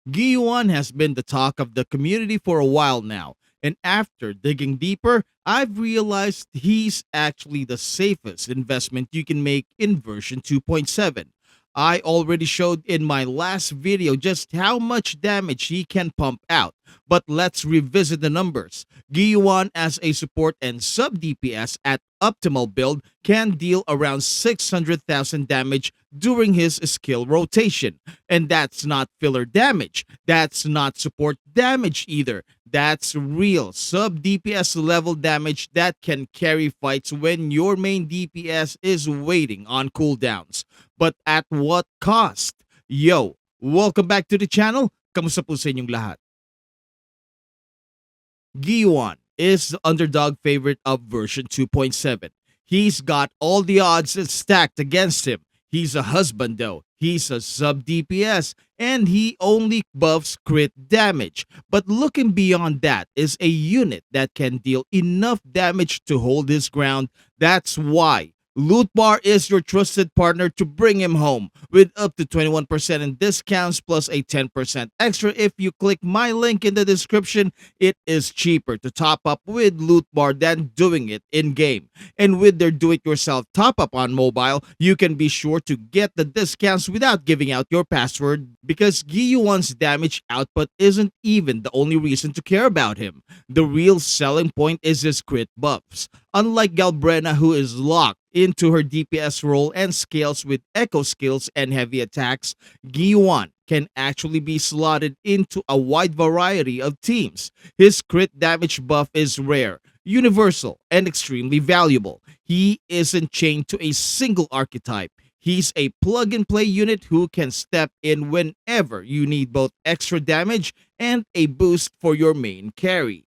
Guiwan has been the talk of the community for a while now, and after digging deeper, I've realized he's actually the safest investment you can make in version 2.7. I already showed in my last video just how much damage he can pump out, but let's revisit the numbers. Guiwan as a support and sub DPS at optimal build can deal around 600,000 damage during his skill rotation. And that's not filler damage. That's not support damage either. That's real sub DPS level damage that can carry fights when your main DPS is waiting on cooldowns. But at what cost? Yo, welcome back to the channel. Kamusta po sa inyong lahat? Guiwan is the underdog favorite of version 2.7. He's got all the odds stacked against him. He's a husband though. He's a sub DPS and he only buffs crit damage. But looking beyond that is a unit that can deal enough damage to hold his ground. That's why Loot Bar is your trusted partner to bring him home with up to 21% in discounts plus a 10% extra if you click my link in the description. It is cheaper to top up with Loot Bar than doing it in game. And with their do-it-yourself top-up on mobile, you can be sure to get the discounts without giving out your password because Guiwan's damage output isn't even the only reason to care about him. The real selling point is his crit buffs. Unlike Galbrena, who is locked into her DPS role and scales with echo skills and heavy attacks, Guiwan can actually be slotted into a wide variety of teams. His crit damage buff is rare, universal, and extremely valuable. He isn't chained to a single archetype. He's a plug and play unit who can step in whenever you need both extra damage and a boost for your main carry.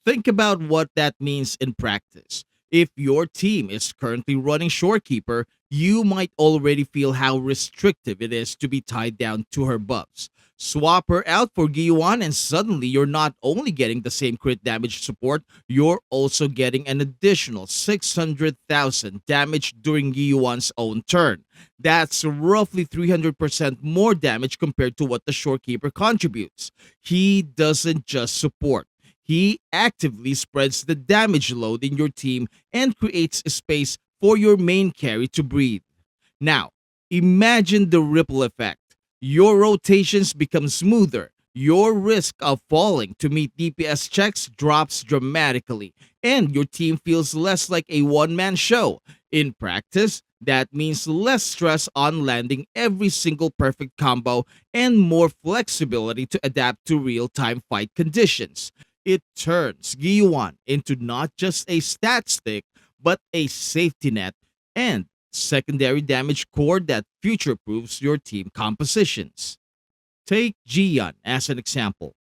Think about what that means in practice. If your team is currently running Shorekeeper, you might already feel how restrictive it is to be tied down to her buffs. Swap her out for Guiwan and suddenly you're not only getting the same crit damage support, you're also getting an additional 600,000 damage during Guiwan's own turn. That's roughly 300% more damage compared to what the Shorekeeper contributes. He doesn't just support. He actively spreads the damage load in your team and creates space for your main carry to breathe. Now, imagine the ripple effect. Your rotations become smoother. Your risk of falling to meet DPS checks drops dramatically, and your team feels less like a one-man show. In practice, that means less stress on landing every single perfect combo and more flexibility to adapt to real-time fight conditions. It turns Guiwan into not just a stat stick, but a safety net and secondary damage core that future proofs your team compositions. Take Qiuyuan as an example.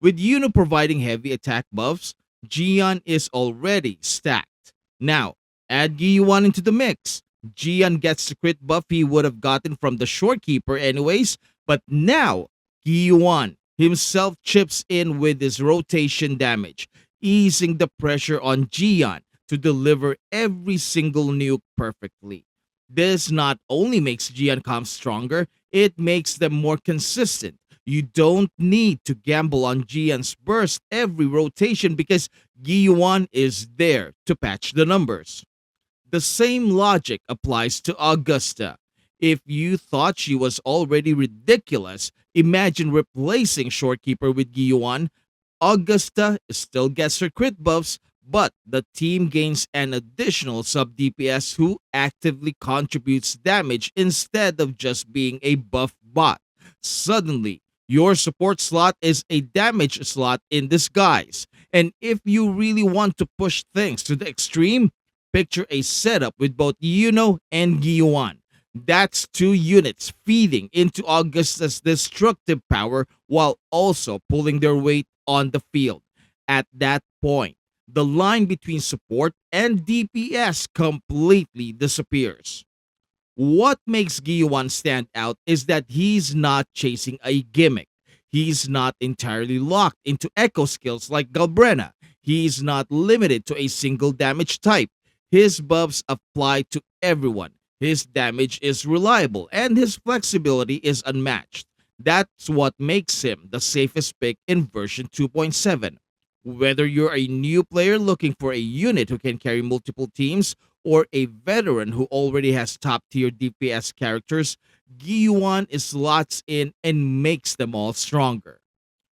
With Yuno providing heavy attack buffs, Qiuyuan is already stacked. Now, add Guiwan into the mix. Qiuyuan gets the crit buff he would have gotten from the Shorekeeper anyways, but now Guiwan himself chips in with his rotation damage, easing the pressure on Qiuyuan to deliver every single nuke perfectly. This not only makes Qiuyuan comps stronger, it makes them more consistent. You don't need to gamble on Qiuyuan's burst every rotation because Guiwan is there to patch the numbers. The same logic applies to Augusta. If you thought she was already ridiculous, imagine replacing Shorekeeper with Guiwan. Augusta still gets her crit buffs, but the team gains an additional sub DPS who actively contributes damage instead of just being a buff bot. Suddenly, your support slot is a damage slot in disguise. And if you really want to push things to the extreme, picture a setup with both Yuno and Guiwan. That's two units feeding into Augusta's destructive power while also pulling their weight on the field. At that point, the line between support and DPS completely disappears. What makes Guiwan stand out is that he's not chasing a gimmick. He's not entirely locked into echo skills like Galbrena. He's not limited to a single damage type. His buffs apply to everyone. His damage is reliable and his flexibility is unmatched. That's what makes him the safest pick in version 2.7. Whether you're a new player looking for a unit who can carry multiple teams or a veteran who already has top tier DPS characters, Guiwan slots in and makes them all stronger.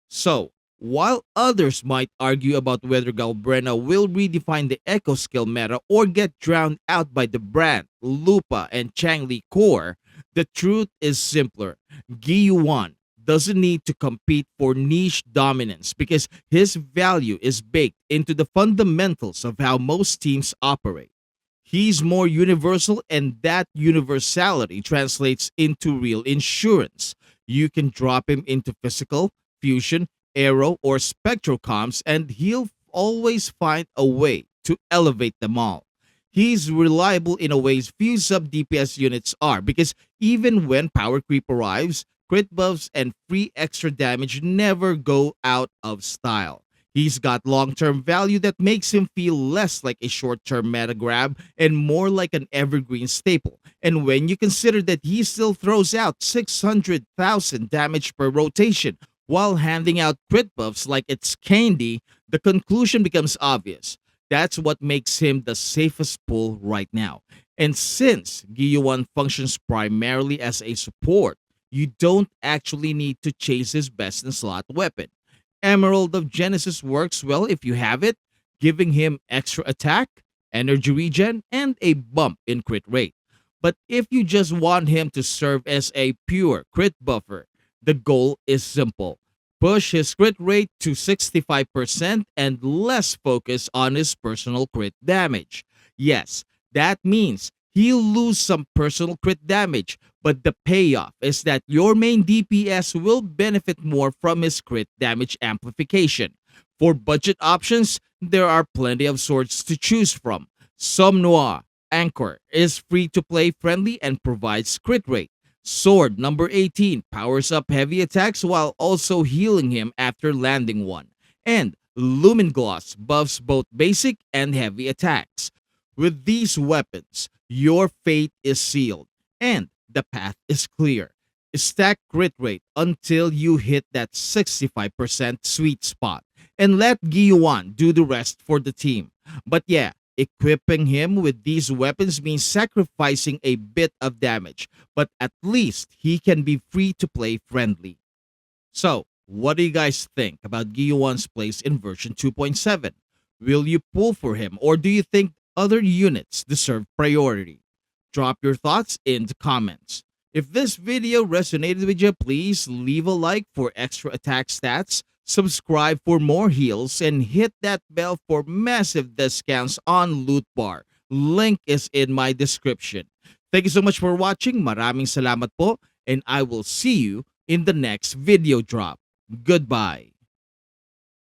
So, while others might argue about whether Galbrena will redefine the echo skill meta or get drowned out by the Brant, Lupa, and Changli core, the truth is simpler. Guiwan doesn't need to compete for niche dominance because his value is baked into the fundamentals of how most teams operate. He's more universal, and that universality translates into real insurance. You can drop him into physical, fusion, aero, or spectral comms, and he'll always find a way to elevate them all. He's reliable in a ways few sub DPS units are because even when power creep arrives, crit buffs and free extra damage never go out of style. He's got long term value that makes him feel less like a short term meta grab and more like an evergreen staple. And when you consider that he still throws out 600,000 damage per rotation while handing out crit buffs like it's candy, the conclusion becomes obvious. That's what makes him the safest pull right now. And since Guiwan functions primarily as a support, you don't actually need to chase his best in slot weapon. Emerald of Genesis works well if you have it, giving him extra attack, energy regen, and a bump in crit rate. But if you just want him to serve as a pure crit buffer, the goal is simple. Push his crit rate to 65% and less focus on his personal crit damage. Yes, that means he'll lose some personal crit damage, but the payoff is that your main DPS will benefit more from his crit damage amplification. For budget options, there are plenty of swords to choose from. Somnoir Anchor is free to play friendly and provides crit rate. Sword number 18 powers up heavy attacks while also healing him after landing one. And Lumen Gloss buffs both basic and heavy attacks. With these weapons, your fate is sealed and the path is clear. Stack crit rate until you hit that 65% sweet spot and let Guiwan do the rest for the team. But yeah, equipping him with these weapons means sacrificing a bit of damage, but at least he can be free to play friendly. So, what do you guys think about Guiwan's place in version 2.7? Will you pull for him or do you think other units deserve priority? Drop your thoughts in the comments. If this video resonated with you, please leave a like for extra attack stats, subscribe for more heals, and hit that bell for massive discounts on Loot Bar. Link is in my description. Thank you so much for watching. Maraming salamat po, and I will see you in the next video drop. Goodbye.